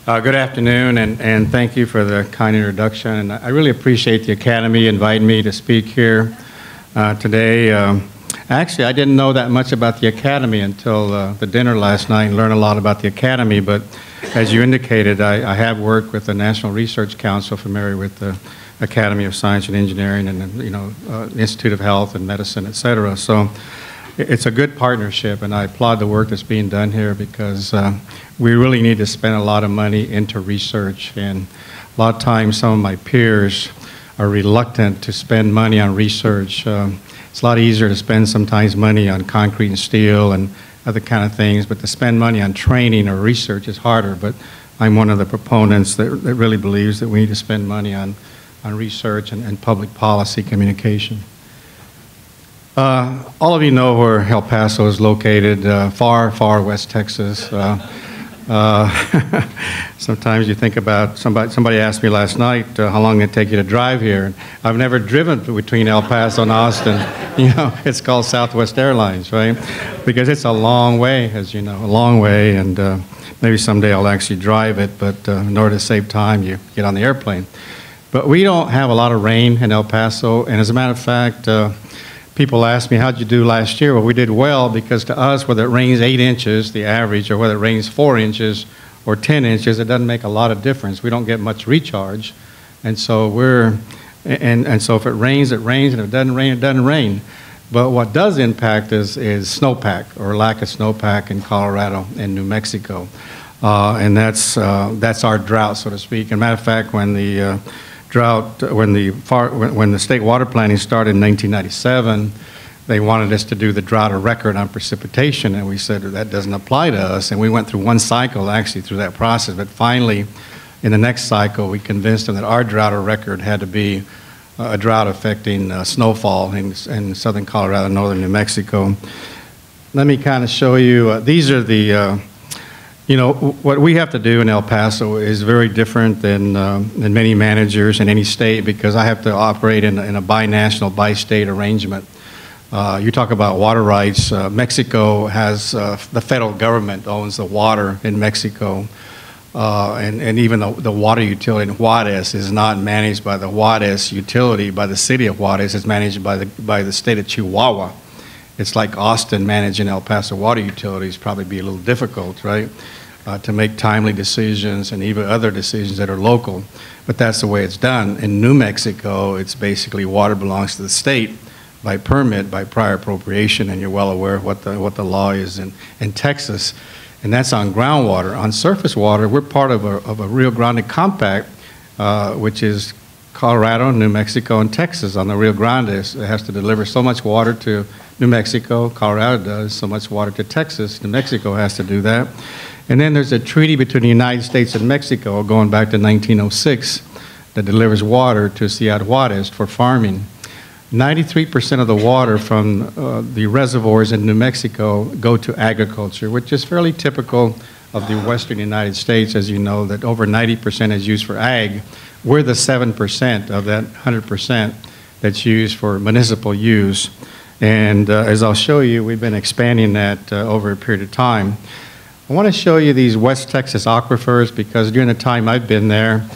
Good afternoon, and thank you for the kind introduction. And I really appreciate the Academy inviting me to speak here today. Actually, I didn't know that much about the Academy until the dinner last night and learned a lot about the Academy. But as you indicated, I have worked with the National Research Council, familiar with the Academy of Science and Engineering and Institute of Health and Medicine, et cetera. So it's a good partnership, and I applaud the work that's being done here because we really need to spend a lot of money into research. And a lot of times some of my peers are reluctant to spend money on research. It's a lot easier to spend sometimes money on concrete and steel and other kind of things, but to spend money on training or research is harder. But I'm one of the proponents that really believes that we need to spend money on research and public policy communication. All of you know where El Paso is located, far, far west Texas. Sometimes you think about, somebody asked me last night, how long did it take you to drive here? And I've never driven between El Paso and Austin. You know, it's called Southwest Airlines, right? Because it's a long way, as you know, a long way, and maybe someday I'll actually drive it, but in order to save time, you get on the airplane. But we don't have a lot of rain in El Paso, and as a matter of fact, people ask me, how'd you do last year? Well, we did well because to us, whether it rains 8 inches, the average, or whether it rains 4 inches or 10 inches, it doesn't make a lot of difference. We don't get much recharge. And so so if it rains, it rains, and if it doesn't rain, it doesn't rain. But what does impact is snowpack or lack of snowpack in Colorado and New Mexico. And that's our drought, so to speak. As a matter of fact, when the when the state water planning started in 1997, they wanted us to do the drought of record on precipitation, and we said that doesn't apply to us. And we went through one cycle actually through that process, but finally, in the next cycle, we convinced them that our drought of record had to be a drought affecting snowfall in southern Colorado, northern New Mexico. Let me kind of show you. These are the you know, what we have to do in El Paso is very different than many managers in any state because I have to operate in a binational, bi-state arrangement. You talk about water rights. Mexico has, the federal government owns the water in Mexico. And even the water utility in Juarez is not managed by the Juarez utility, by the city of Juarez. It's managed by the state of Chihuahua. It's like Austin managing El Paso water utilities, probably be a little difficult, right? To make timely decisions and even other decisions that are local. But that's the way it's done. In New Mexico, it's basically water belongs to the state by permit, by prior appropriation, and you're well aware of what the law is in Texas. And that's on groundwater. On surface water, we're part of a Rio Grande Compact, which is Colorado, New Mexico, and Texas. On the Rio Grande, it has to deliver so much water to New Mexico, Colorado does, so much water to Texas, New Mexico has to do that. And then there's a treaty between the United States and Mexico going back to 1906 that delivers water to Ciudad Juarez for farming. 93% of the water from the reservoirs in New Mexico go to agriculture, which is fairly typical of the western United States, as you know, that over 90% is used for ag. We're the 7% of that 100% that's used for municipal use. And as I'll show you, we've been expanding that over a period of time. I want to show you these West Texas aquifers because during the time I've been there,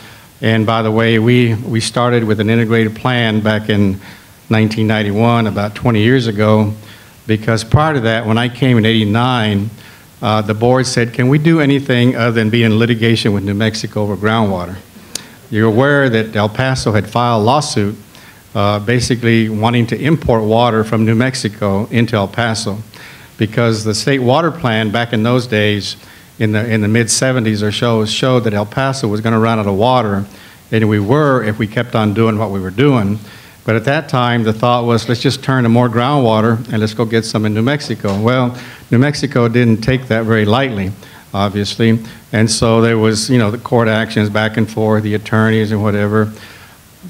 and by the way, we started with an integrated plan back in 1991, about 20 years ago, because prior to that, when I came in '89, the board said, can we do anything other than be in litigation with New Mexico over groundwater? You're aware that El Paso had filed a lawsuit basically wanting to import water from New Mexico into El Paso because the state water plan back in those days in the mid-'70s or so showed that El Paso was going to run out of water, and we were if we kept on doing what we were doing. But at that time, the thought was, let's just turn to more groundwater and let's go get some in New Mexico. Well, New Mexico didn't take that very lightly, obviously, and so there was, you know, the court actions back and forth, the attorneys and whatever.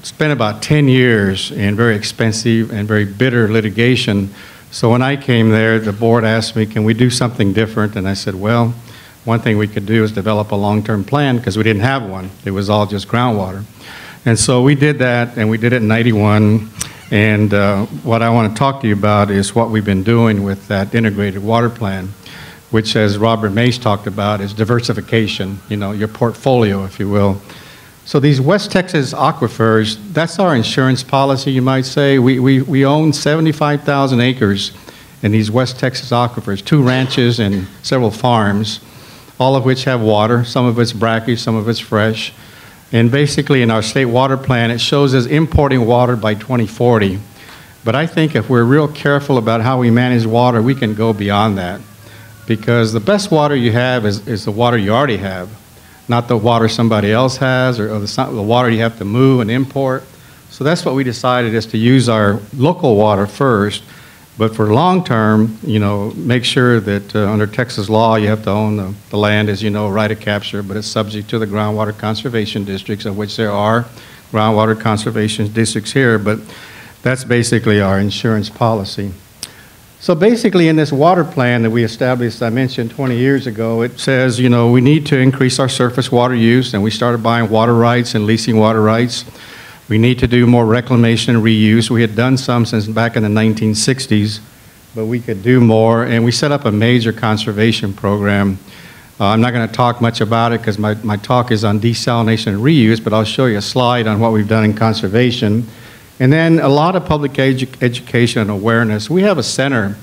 Spent about 10 years in very expensive and very bitter litigation. So when I came there, the board asked me, can we do something different? And I said, well, one thing we could do is develop a long-term plan because we didn't have one. It was all just groundwater. And so we did that, and we did it in '91. And what I want to talk to you about is what we've been doing with that integrated water plan. which, as Robert Mays talked about, is diversification, you know, your portfolio, if you will. So these West Texas aquifers, that's our insurance policy, you might say. We own 75,000 acres in these West Texas aquifers, 2 ranches and several farms, all of which have water. Some of it's brackish, some of it's fresh. And basically in our state water plan, it shows us importing water by 2040. But I think if we're real careful about how we manage water, we can go beyond that. Because the best water you have is the water you already have, not the water somebody else has or the water you have to move and import. So that's what we decided, is to use our local water first. But for long term, you know, make sure that under Texas law, you have to own the land, as you know, right of capture, but it's subject to the groundwater conservation districts, of which there are groundwater conservation districts here, but that's basically our insurance policy. So basically in this water plan that we established, I mentioned 20 years ago, it says, you know, we need to increase our surface water use, and we started buying water rights and leasing water rights. We need to do more reclamation and reuse. We had done some since back in the 1960s, but we could do more, and we set up a major conservation program. I'm not going to talk much about it because my talk is on desalination and reuse, but I'll show you a slide on what we've done in conservation. And then a lot of public education and awareness. We have a center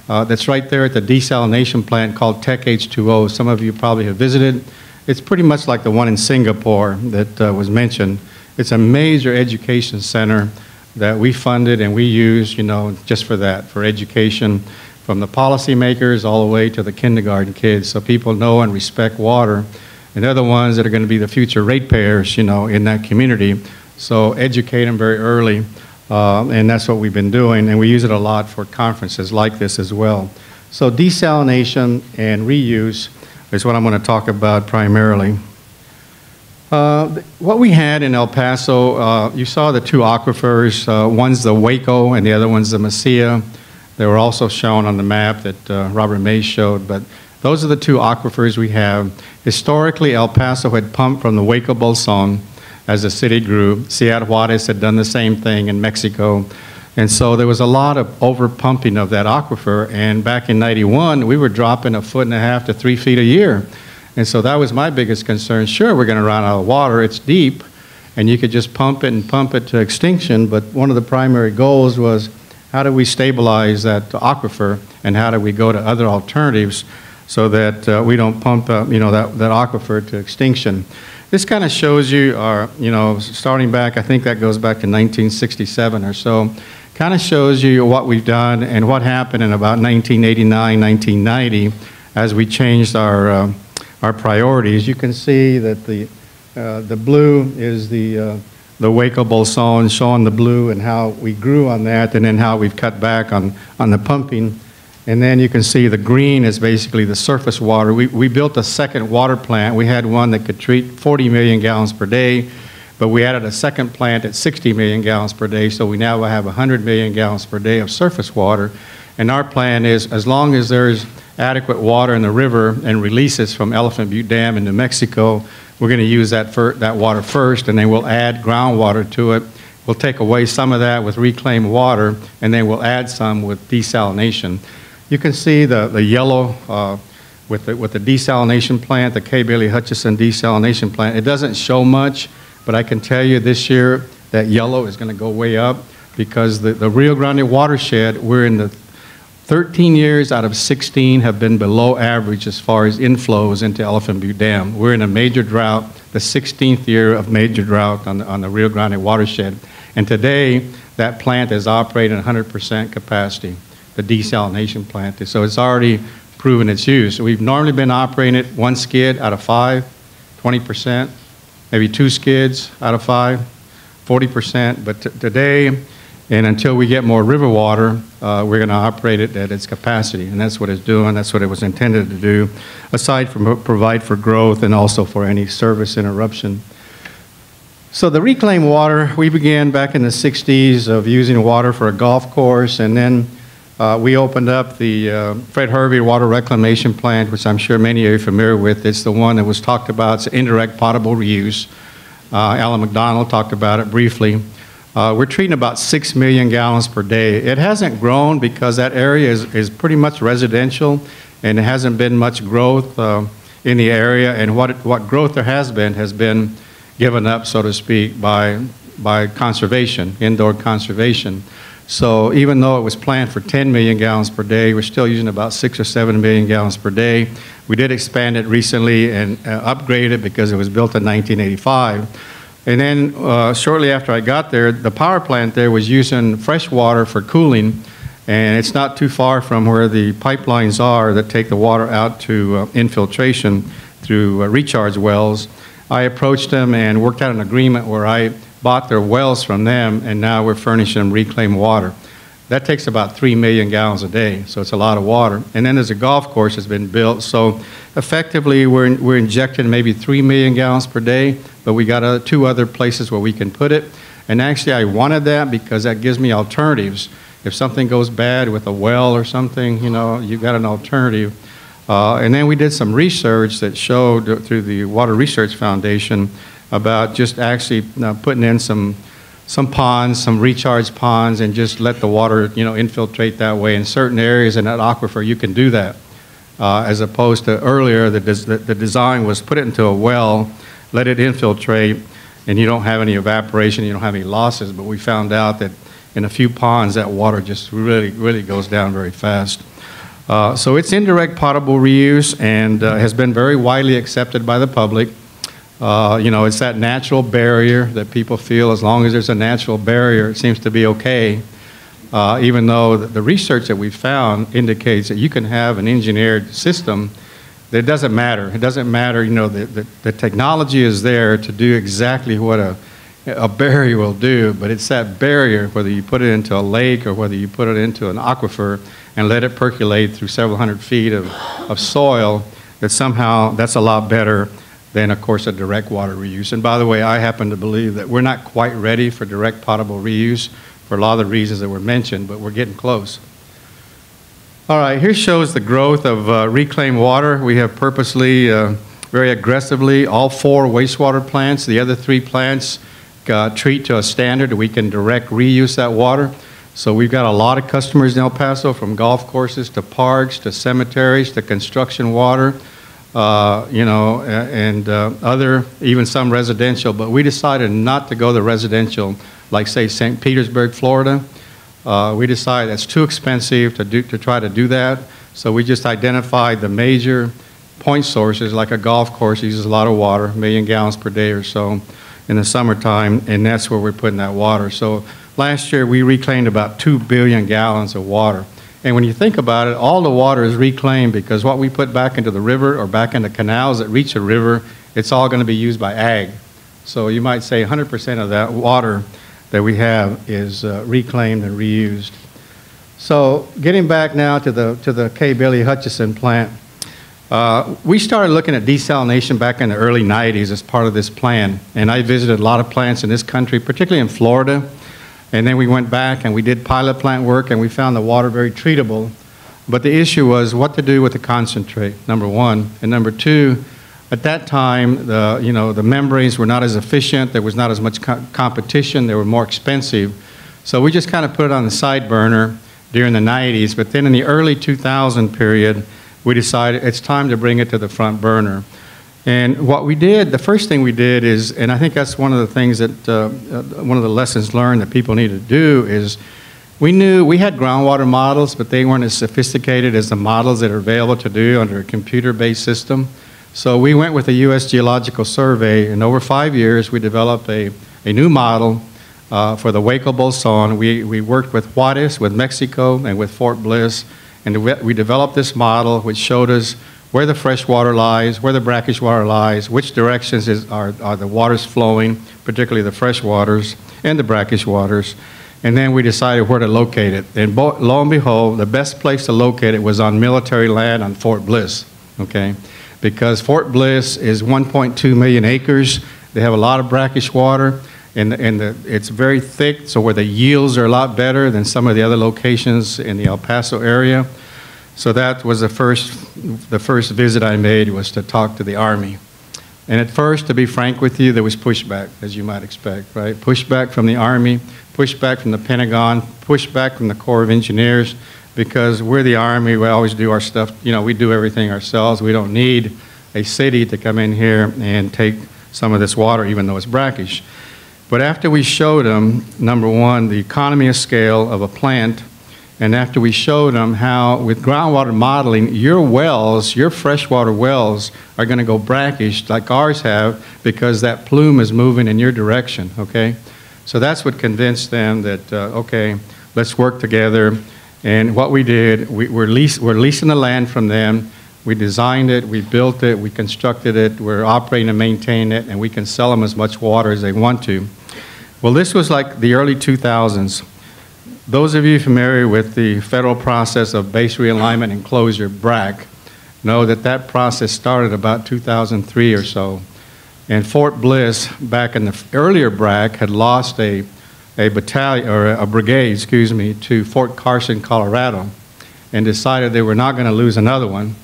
that's right there at the desalination plant called Tech H2O. Some of you probably have visited. It's pretty much like the one in Singapore that was mentioned. It's a major education center that we funded and we use, you know, just for that, for education, from the policymakers all the way to the kindergarten kids, so people know and respect water. And they're the ones that are going to be the future ratepayers, you know, in that community. So educate them very early, and that's what we've been doing, and we use it a lot for conferences like this as well. So desalination and reuse is what I'm going to talk about primarily. What we had in El Paso, you saw the 2 aquifers. One's the Hueco and the other one's the Mesilla. They were also shown on the map that Robert Mays showed, but those are the 2 aquifers we have. Historically, El Paso had pumped from the Hueco Bolson as the city grew. Ciudad Juarez had done the same thing in Mexico. And so there was a lot of over pumping of that aquifer, and back in '91, we were dropping 1.5 to 3 feet a year. And so that was my biggest concern. Sure, we're going to run out of water. It's deep, and you could just pump it and pump it to extinction. But one of the primary goals was, how do we stabilize that aquifer, and how do we go to other alternatives so that we don't pump you know, that aquifer to extinction? This kind of shows you our, you know, starting back, I think that goes back to 1967 or so, kind of shows you what we've done and what happened in about 1989, 1990 as we changed our priorities. You can see that the blue is the Hueco Bolson, showing the blue and how we grew on that, and then how we've cut back on the pumping. And then you can see the green is basically the surface water. We built a second water plant. We had one that could treat 40 million gallons per day, but we added a second plant at 60 million gallons per day, so we now have 100 million gallons per day of surface water. And our plan is, as long as there's adequate water in the river and releases from Elephant Butte Dam in New Mexico, we're going to use that water first, and then we'll add groundwater to it. We'll take away some of that with reclaimed water, and then we'll add some with desalination. You can see the yellow with the desalination plant, the K. Bailey Hutchison desalination plant. It doesn't show much, but I can tell you this year that yellow is going to go way up, because the Rio Grande watershed, we're in the 13 years out of 16 have been below average as far as inflows into Elephant Butte Dam. We're in a major drought, the 16th year of major drought on the Rio Grande watershed. And today, that plant is operating at 100% capacity, the desalination plant. So it's already proven its use. We've normally been operating it 1 skid out of 5, 20%, maybe 2 skids out of 5, 40%. But today, and until we get more river water, we're going to operate it at its capacity, and that's what it's doing. That's what it was intended to do, aside from provide for growth and also for any service interruption. So the reclaimed water, we began back in the 60s of using water for a golf course, and then we opened up the Fred Hervey Water Reclamation Plant, which I'm sure many of you are familiar with. It's the one that was talked about. It's indirect potable reuse. Alan McDonald talked about it briefly. We're treating about 6 million gallons per day. It hasn't grown because that area is pretty much residential, and there hasn't been much growth in the area, and what growth there has been given up, so to speak, by conservation, indoor conservation. So even though it was planned for 10 million gallons per day, we're still using about 6 or 7 million gallons per day. We did expand it recently and upgrade it because it was built in 1985. And then shortly after I got there, the power plant there was using fresh water for cooling, and it's not too far from where the pipelines are that take the water out to infiltration through recharge wells. I approached them and worked out an agreement where I bought their wells from them, and now we're furnishing them reclaimed water. That takes about 3 million gallons a day, so it's a lot of water. And then there's a golf course that's been built, so effectively we're injecting maybe 3 million gallons per day, but we got 2 other places where we can put it. And actually I wanted that because that gives me alternatives. If something goes bad with a well or something, you know, you've got an alternative. And then we did some research that showed through the Water Research Foundation about just actually putting in some ponds, some recharge ponds, and just let the water, you know, infiltrate that way. In certain areas in that aquifer, you can do that, as opposed to earlier, the design was put it into a well, let it infiltrate, and you don't have any evaporation, you don't have any losses. But we found out that in a few ponds, that water just really goes down very fast. So it's indirect potable reuse and has been very widely accepted by the public. You know, it's that natural barrier that people feel as long as there's a natural barrier, it seems to be okay. Even though the research that we've found indicates that you can have an engineered system, that it doesn't matter. It doesn't matter, you know, the technology is there to do exactly what a barrier will do, but it's that barrier, whether you put it into a lake or whether you put it into an aquifer and let it percolate through several hundred feet of soil, that somehow that's a lot better than, of course, a direct water reuse. And by the way, I happen to believe that we're not quite ready for direct potable reuse for a lot of the reasons that were mentioned, but we're getting close. All right, here shows the growth of reclaimed water. We have purposely, very aggressively, all 4 wastewater plants. The other 3 plants treat to a standard that we can direct reuse that water. So we've got a lot of customers in El Paso, from golf courses to parks to cemeteries to construction water. You know, and other, even some residential, but we decided not to go the residential, like say St. Petersburg, Florida. We decided that's too expensive to try to do that, so we just identified the major point sources, like a golf course uses a lot of water, 1 million gallons per day or so in the summertime, and that's where we're putting that water. So last year we reclaimed about 2 billion gallons of water. And when you think about it, all the water is reclaimed because what we put back into the river or back into canals that reach a river, it's all going to be used by ag. So you might say 100% of that water that we have is reclaimed and reused. So getting back now to the K. Billy Hutchison plant, we started looking at desalination back in the early 90s as part of this plan. And I visited a lot of plants in this country, particularly in Florida. And then we went back and we did pilot plant work, and we found the water very treatable. But the issue was what to do with the concentrate, number 1. And number 2, at that time, the membranes were not as efficient. There was not as much competition. They were more expensive. So we just kind of put it on the side burner during the 90s. But then in the early 2000 period, we decided it's time to bring it to the front burner. And what we did, the first thing we did is, and I think that's one of the things that, one of the lessons learned that people need to do is, we knew we had groundwater models, but they weren't as sophisticated as the models that are available to do under a computer-based system. So we went with the U.S. Geological Survey, and over 5 years we developed a new model for the Hueco Bolson. We worked with Juarez, with Mexico, and with Fort Bliss, and we developed this model which showed us where the fresh water lies, where the brackish water lies, which directions are the waters flowing, particularly the fresh waters and the brackish waters. And then we decided where to locate it. And lo and behold, the best place to locate it was on military land on Fort Bliss, okay? Because Fort Bliss is 1.2 million acres. They have a lot of brackish water, and it's very thick, so where the yields are a lot better than some of the other locations in the El Paso area. So that was the first visit I made, was to talk to the Army. And at first, to be frank with you, there was pushback, as you might expect, right? Pushback from the Army, pushback from the Pentagon, pushback from the Corps of Engineers. because we're the Army, we always do our stuff, we do everything ourselves. We don't need a city to come in here and take some of this water, even though it's brackish. But after we showed them, number one, the economy of scale of a plant, and after we showed them how, with groundwater modeling, your wells, your freshwater wells, are going to go brackish like ours have because that plume is moving in your direction, okay? So that's what convinced them that, okay, let's work together. And what we did, we're leasing the land from them. We designed it, we built it, we constructed it, we're operating and maintaining it, and we can sell them as much water as they want to. Well, this was like the early 2000s. Those of you familiar with the federal process of base realignment and closure, BRAC, know that that process started about 2003 or so. And Fort Bliss, back in the earlier BRAC, had lost a battalion, or a brigade, excuse me, to Fort Carson, Colorado, and decided they were not going to lose another one.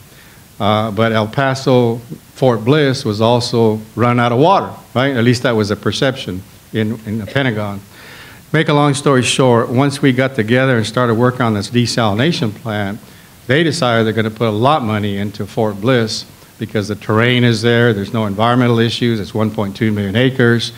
But El Paso, Fort Bliss was also run out of water, right? At least that was a perception in the Pentagon. Make a long story short, once we got together and started working on this desalination plant, they decided they're going to put a lot of money into Fort Bliss because the terrain is there, there's no environmental issues, it's 1.2 million acres.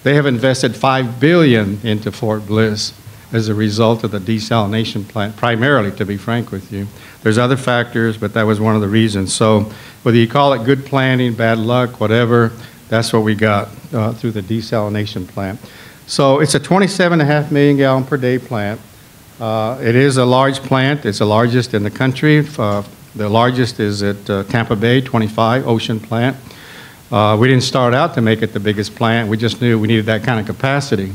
They have invested $5 billion into Fort Bliss as a result of the desalination plant, primarily, to be frank with you. There's other factors, but that was one of the reasons. So whether you call it good planning, bad luck, whatever, that's what we got through the desalination plant. So it's a 27.5 million gallon per day plant. It is a large plant. It's the largest in the country. The largest is at Tampa Bay, 25, ocean plant. We didn't start out to make it the biggest plant. We just knew we needed that kind of capacity.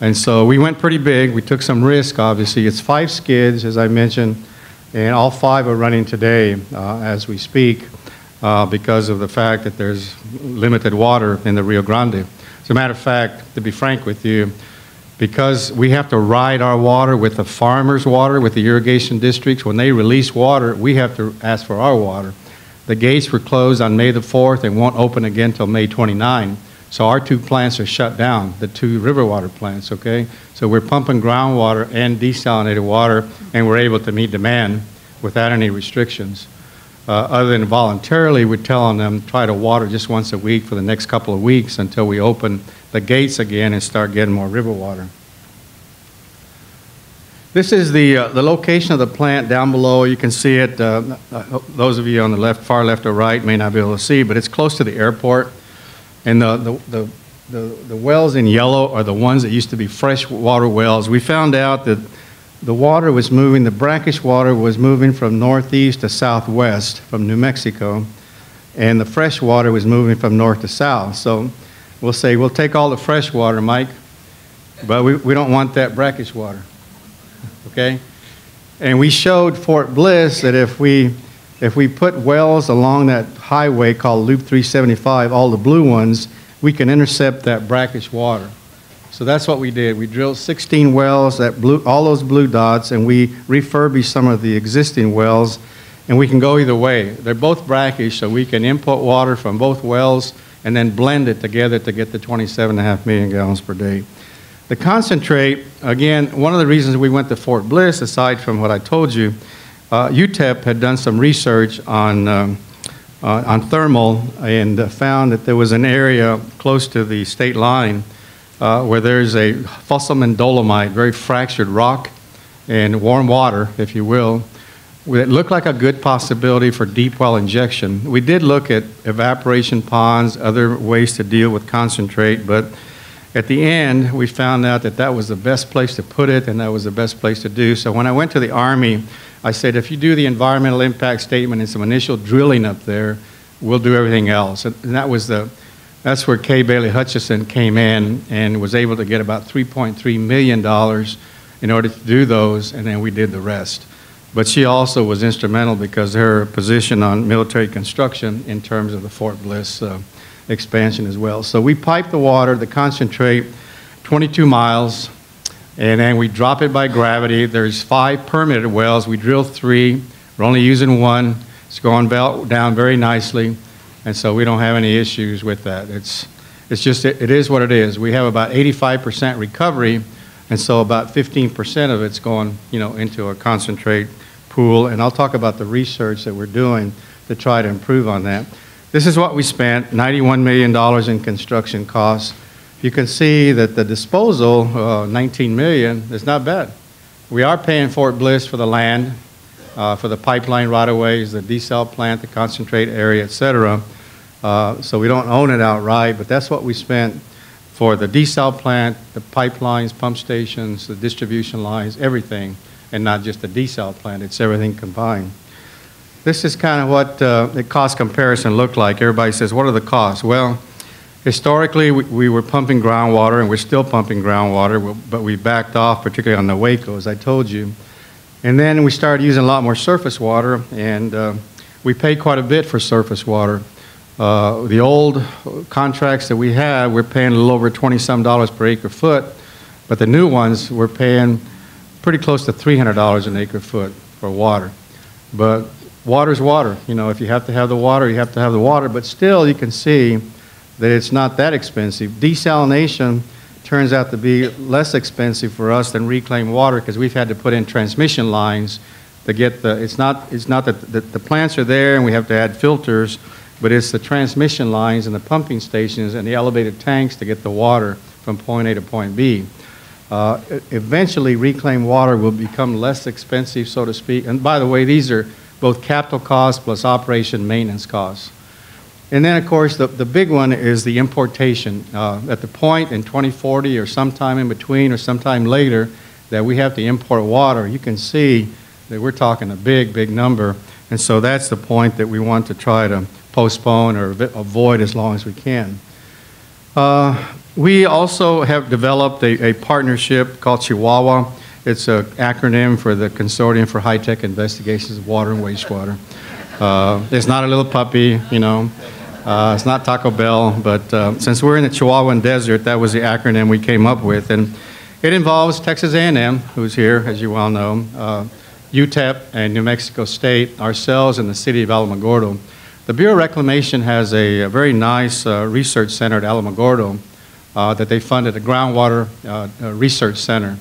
And so we went pretty big. We took some risk, obviously. It's 5 skids, as I mentioned, and all 5 are running today as we speak because of the fact that there's limited water in the Rio Grande. As a matter of fact, to be frank with you, because we have to ride our water with the farmers' water, with the irrigation districts, when they release water, we have to ask for our water. The gates were closed on May the 4th and won't open again until May 29. So our 2 plants are shut down, the 2 river water plants, okay? So we're pumping groundwater and desalinated water, and we're able to meet demand without any restrictions. Other than voluntarily, we're telling them try to water just once a week for the next couple of weeks until we open the gates again and start getting more river water. This is the location of the plant down below. You can see it. Those of you on the left, far left or right may not be able to see, but it's close to the airport. And the wells in yellow are the ones that used to be freshwater wells. We found out that the water was moving, the brackish water was moving from northeast to southwest from New Mexico, and the fresh water was moving from north to south. So we'll say, we'll take all the fresh water, Mike, but we don't want that brackish water, okay? And we showed Fort Bliss that if we put wells along that highway called Loop 375, all the blue ones, we can intercept that brackish water. So that's what we did. We drilled 16 wells, all those blue dots, and we refurbished some of the existing wells, and we can go either way. They're both brackish, so we can input water from both wells and then blend it together to get the 27.5 million gallons per day. The concentrate, again, one of the reasons we went to Fort Bliss, aside from what I told you, UTEP had done some research on thermal and found that there was an area close to the state line where there's a fossilman dolomite, very fractured rock and warm water, if you will. It looked like a good possibility for deep well injection. We did look at evaporation ponds, other ways to deal with concentrate, but at the end, we found out that that was the best place to put it and that was the best place to do. So when I went to the Army, I said, if you do the environmental impact statement and some initial drilling up there, we'll do everything else. And that's where Kay Bailey Hutchison came in and was able to get about $3.3 million in order to do those, and then we did the rest. But she also was instrumental because her position on military construction in terms of the Fort Bliss expansion as well. So we pipe the water, the concentrate, 22 miles, and then we drop it by gravity. There's 5 permitted wells. We drill 3. We're only using 1. It's going down very nicely, and so we don't have any issues with that. It is what it is. We have about 85% recovery, and so about 15% of it's going, into a concentrate pool, and I'll talk about the research that we're doing to try to improve on that. This is what we spent, $91 million in construction costs. You can see that the disposal, $19 million, is not bad. We are paying Fort Bliss for the land, for the pipeline right-of-ways, the desal plant, the concentrate area, et cetera. So we don't own it outright, but that's what we spent for the desal plant, the pipelines, pump stations, the distribution lines, everything, and not just the desal plant. It's everything combined. This is kind of what the cost comparison looked like. Everybody says, what are the costs? Well, historically, we were pumping groundwater, and we're still pumping groundwater, but we backed off, particularly on the Hueco, as I told you. And then we started using a lot more surface water, and we paid quite a bit for surface water. The old contracts that we had, we're paying a little over $20-some per acre foot, but the new ones, we're paying pretty close to $300 an acre foot for water. But water's water. You know, if you have to have the water, you have to have the water, but still you can see that it's not that expensive. Desalination turns out to be less expensive for us than reclaimed water because we've had to put in transmission lines to get the, it's not that the plants are there and we have to add filters, but it's the transmission lines and the pumping stations and the elevated tanks to get the water from point A to point B. Eventually, reclaimed water will become less expensive, so to speak. And by the way, these are both capital costs plus operation maintenance costs. And then, of course, the big one is the importation. At the point in 2040 or sometime in between or sometime later that we have to import water, you can see that we're talking a big, big number. And so that's the point that we want to try to postpone or avoid as long as we can. We also have developed a partnership called CHIWAWA. It's an acronym for the Consortium for High-Tech Investigations of Water and Wastewater. It's not a little puppy, you know. It's not Taco Bell, but since we're in the Chihuahuan Desert, that was the acronym we came up with. And it involves Texas A&M, who's here, as you well know, UTEP and New Mexico State, ourselves, and the city of Alamogordo. The Bureau of Reclamation has a very nice research center at Alamogordo that they funded, a groundwater research center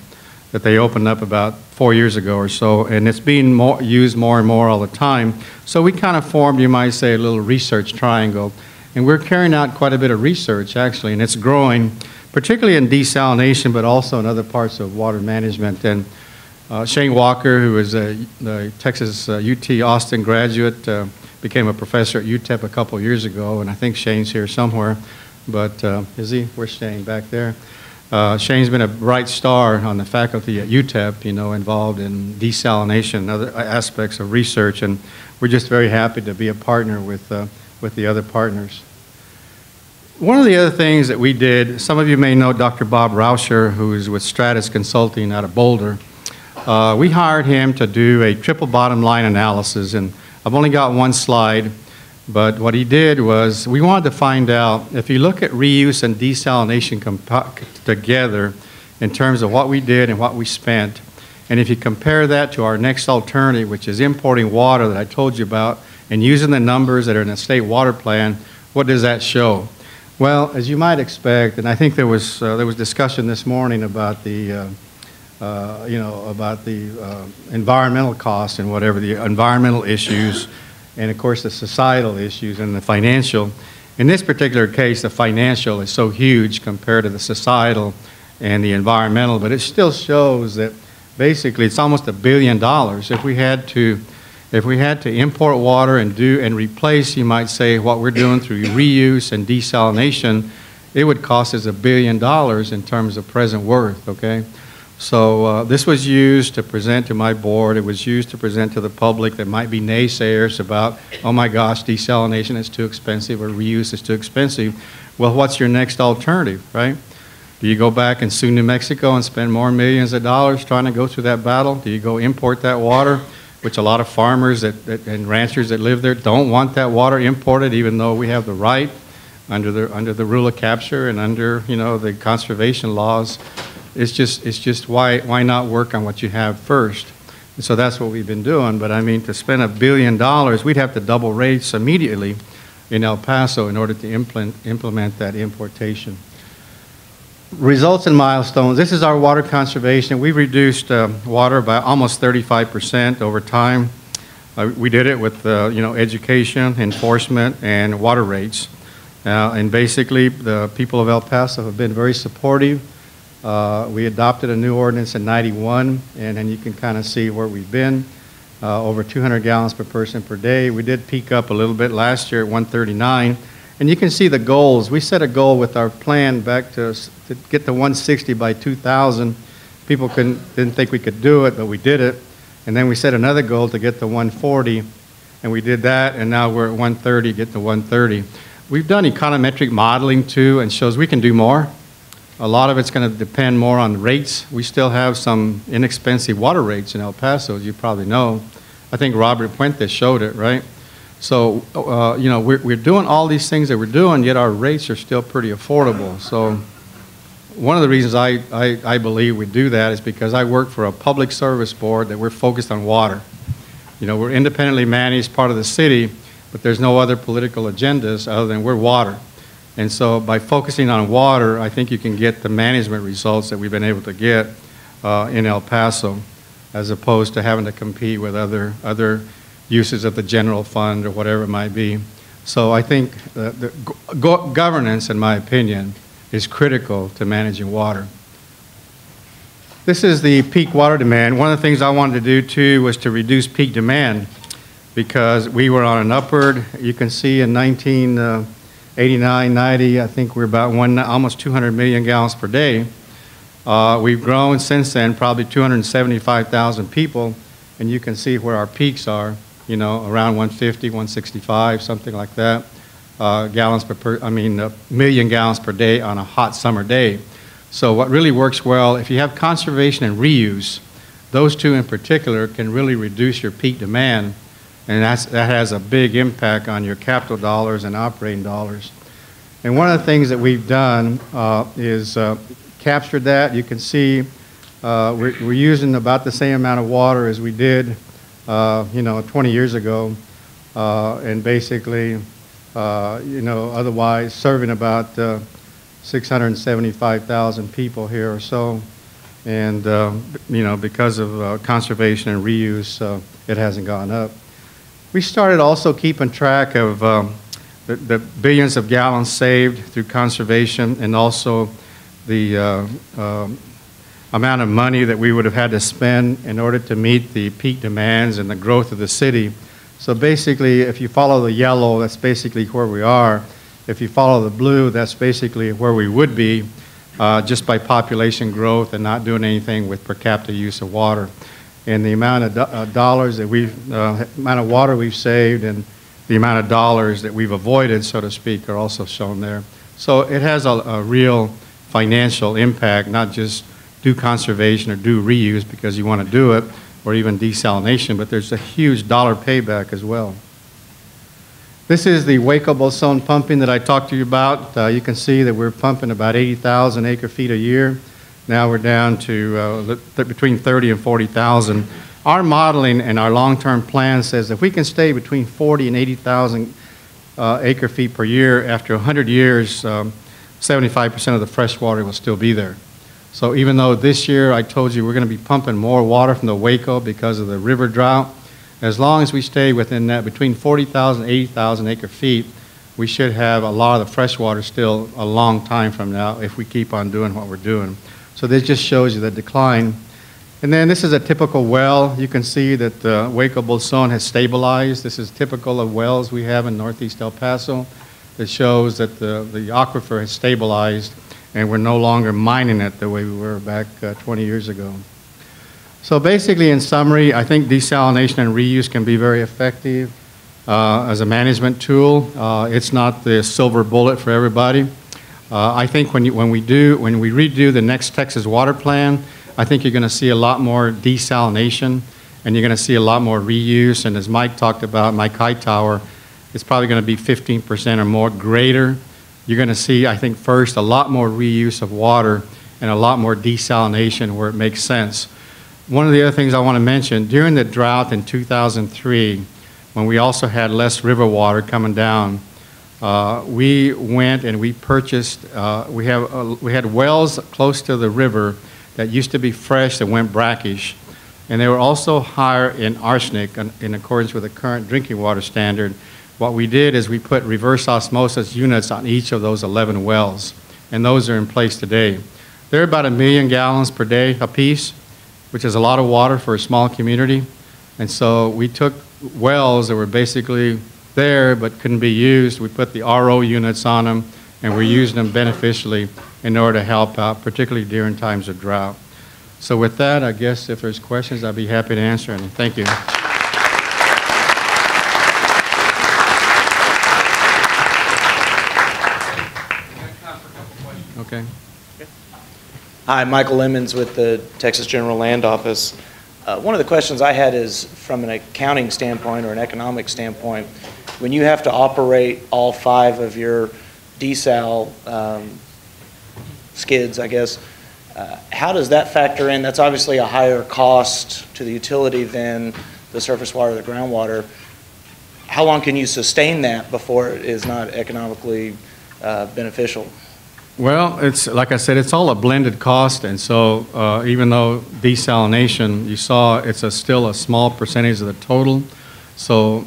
that they opened up about 4 years ago or so, and it's being used more and more all the time. So we kind of formed, you might say, a little research triangle, and we're carrying out quite a bit of research, actually, and it's growing, particularly in desalination, but also in other parts of water management. And Shane Walker, who is a Texas UT Austin graduate, became a professor at UTEP a couple years ago, and I think Shane's here somewhere, but is he? Where's Shane? Back there. Shane's been a bright star on the faculty at UTEP, you know, involved in desalination and other aspects of research, and we're just very happy to be a partner with the other partners. One of the other things that we did, some of you may know Dr. Bob Rauscher, who is with Stratus Consulting out of Boulder. We hired him to do a triple bottom line analysis, and I've only got one slide, but what he did was we wanted to find out if you look at reuse and desalination together in terms of what we did and what we spent, and if you compare that to our next alternative, which is importing water that I told you about, and using the numbers that are in the state water plan, what does that show? Well, as you might expect, and I think there was discussion this morning about the environmental costs and whatever, the environmental issues, and of course the societal issues and the financial. In this particular case, the financial is so huge compared to the societal and the environmental, but it still shows that basically it's almost $1 billion. If we had to import water and replace, you might say, what we're doing through reuse and desalination, it would cost us $1 billion in terms of present worth, okay? So this was used to present to my board. It was used to present to the public that might be naysayers about, oh my gosh, desalination is too expensive or reuse is too expensive. Well, what's your next alternative, right? Do you go back and sue New Mexico and spend more millions of dollars trying to go through that battle? Do you go import that water, which a lot of farmers and ranchers that live there don't want that water imported, even though we have the right under the rule of capture and under, you know, the conservation laws? It's just why not work on what you have first? And so that's what we've been doing. But I mean, to spend $1 billion, we'd have to double rates immediately in El Paso in order to implement that importation. Results and milestones. This is our water conservation. We've reduced water by almost 35% over time. We did it with education, enforcement, and water rates. And basically, the people of El Paso have been very supportive. We adopted a new ordinance in '91, and then you can kind of see where we've been. Over 200 gallons per person per day. We did peak up a little bit last year at 139. And you can see the goals. We set a goal with our plan back to get to 160 by 2000. People didn't think we could do it, but we did it. And then we set another goal to get to 140, and we did that, and now we're at 130, get to 130. We've done econometric modeling too, and shows we can do more. A lot of it's going to depend more on rates. We still have some inexpensive water rates in El Paso, as you probably know. I think Robert Puente showed it, right? So, we're doing all these things that we're doing, yet our rates are still pretty affordable. So one of the reasons I believe we do that is because I work for a public service board that we're focused on water. We're independently managed part of the city, but there's no other political agendas other than we're water. And so by focusing on water, I think you can get the management results that we've been able to get in El Paso, as opposed to having to compete with other uses of the general fund or whatever it might be. So I think the governance, in my opinion, is critical to managing water. This is the peak water demand. One of the things I wanted to do too was to reduce peak demand, because we were on an upward. You can see in 1989, 90, I think we're about almost 200 million gallons per day. We've grown since then, probably 275,000 people, and you can see where our peaks are, around 150, 165, something like that. Million gallons per day on a hot summer day. So what really works well, if you have conservation and reuse, those two in particular can really reduce your peak demand, and that has a big impact on your capital dollars and operating dollars. And one of the things that we've done is captured that. You can see we're using about the same amount of water as we did 20 years ago, and basically otherwise serving about 675,000 people here or so. And, because of conservation and reuse, it hasn't gone up. We started also keeping track of the billions of gallons saved through conservation, and also the amount of money that we would have had to spend in order to meet the peak demands and the growth of the city. So basically, if you follow the yellow, that's basically where we are. If you follow the blue, that's basically where we would be just by population growth and not doing anything with per capita use of water. And the amount of dollars that amount of water we've saved and the amount of dollars that we've avoided, so to speak, are also shown there. So it has a real financial impact, not just do conservation or do reuse because you want to do it, or even desalination, but there's a huge dollar payback as well. This is the Hueco Bolson pumping that I talked to you about. You can see that we're pumping about 80,000 acre-feet a year. Now we're down to between 30 and 40,000. Our modeling and our long-term plan says if we can stay between 40 and 80,000 acre-feet per year, after 100 years, 75% of the fresh water will still be there. So even though this year I told you we're going to be pumping more water from the Hueco because of the river drought, as long as we stay within that, between 40,000 and 80,000 acre-feet, we should have a lot of the fresh water still a long time from now if we keep on doing what we're doing. So this just shows you the decline. And then this is a typical well. You can see that the Hueco Bolson has stabilized. This is typical of wells we have in northeast El Paso. It shows that the aquifer has stabilized, and we're no longer mining it the way we were back 20 years ago. So basically, in summary, I think desalination and reuse can be very effective as a management tool. It's not the silver bullet for everybody. I think when we redo the next Texas water plan, I think you're going to see a lot more desalination, and you're going to see a lot more reuse. And as Mike talked about, Mike Hightower, it's probably going to be 15% or more greater. You're going to see, I think, first, a lot more reuse of water and a lot more desalination where it makes sense. One of the other things I want to mention, during the drought in 2003, when we also had less river water coming down, we went and we purchased, we had wells close to the river that used to be fresh that went brackish, and they were also higher in arsenic in accordance with the current drinking water standard. What we did is we put reverse osmosis units on each of those 11 wells, and those are in place today. They're about 1 million gallons per day apiece, which is a lot of water for a small community. And so we took wells that were basically there but couldn't be used. We put the RO units on them, and we're using them beneficially in order to help out, particularly during times of drought. So with that, I guess if there's questions, I'd be happy to answer them. Thank you. Okay. Hi, Michael Emmons with the Texas General Land Office. One of the questions I had is from an accounting standpoint or an economic standpoint, when you have to operate all 5 of your desal skids, I guess, how does that factor in? That's obviously a higher cost to the utility than the surface water or the groundwater. How long can you sustain that before it is not economically beneficial? Well, it's like I said, it's all a blended cost, and so even though desalination, you saw it's still a small percentage of the total. So,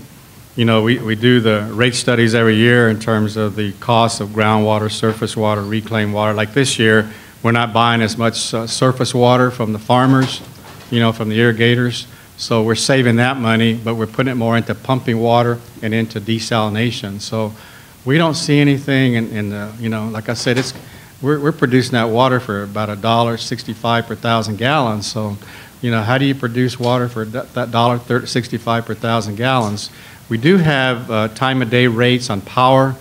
you know, we do the rate studies every year in terms of the cost of groundwater, surface water, reclaimed water. Like this year, we're not buying as much surface water from the farmers, you know, from the irrigators. So we're saving that money, but we're putting it more into pumping water and into desalination. So we don't see anything in the, you know, like I said, we're producing that water for about $1.65 per 1,000 gallons. So, you know, how do you produce water for that $1.65 per 1,000 gallons? We do have time of day rates on power.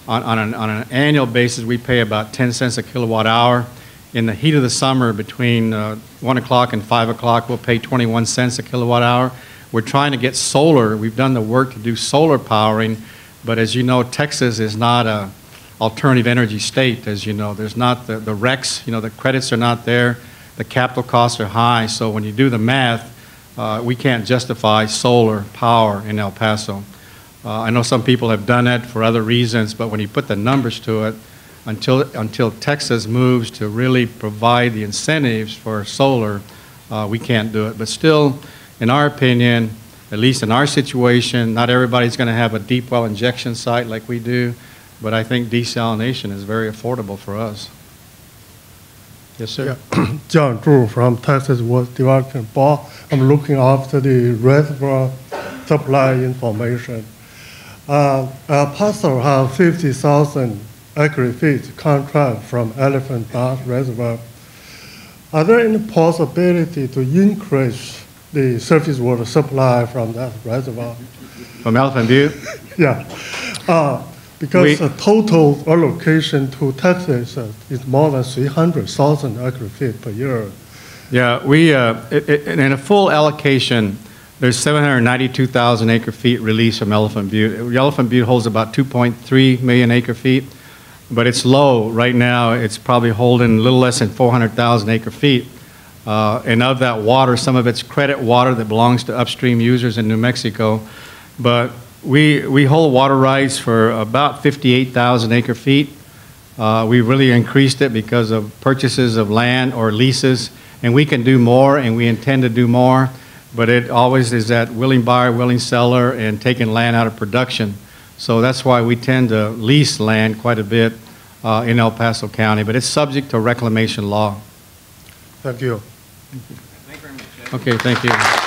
On an annual basis, we pay about 10 cents a kilowatt hour. In the heat of the summer, between 1 o'clock and 5 o'clock, we'll pay 21 cents a kilowatt hour. We're trying to get solar. We've done the work to do solar powering. But as you know, Texas is not an alternative energy state, as you know. There's not the RECs, you know, the credits are not there. The capital costs are high. So when you do the math, we can't justify solar power in El Paso. I know some people have done it for other reasons, but when you put the numbers to it, until Texas moves to really provide the incentives for solar, we can't do it. But still, in our opinion, at least in our situation, not everybody's going to have a deep well injection site like we do, but I think desalination is very affordable for us. Yes, sir. Yeah. John Drew from Texas Water Development Board. I'm looking after the reservoir supply information. El Paso has 50,000 acre-feet contract from Elephant Bath Reservoir. Are there any possibility to increase the surface water supply from that reservoir? From Elephant Butte? Yeah, because the total allocation to Texas is more than 300,000 acre-feet per year. Yeah, in a full allocation, there's 792,000 acre-feet released from Elephant Butte. Elephant Butte holds about 2.3 million acre-feet, but it's low. Right now, it's probably holding a little less than 400,000 acre-feet. And of that water, some of it's credit water that belongs to upstream users in New Mexico. But we hold water rights for about 58,000 acre-feet. We really increased it because of purchases of land or leases, and we can do more, and we intend to do more. But it always is that willing buyer, willing seller, and taking land out of production. So that's why we tend to lease land quite a bit in El Paso County, but it's subject to reclamation law. Thank you. Thank you very much. Okay, thank you.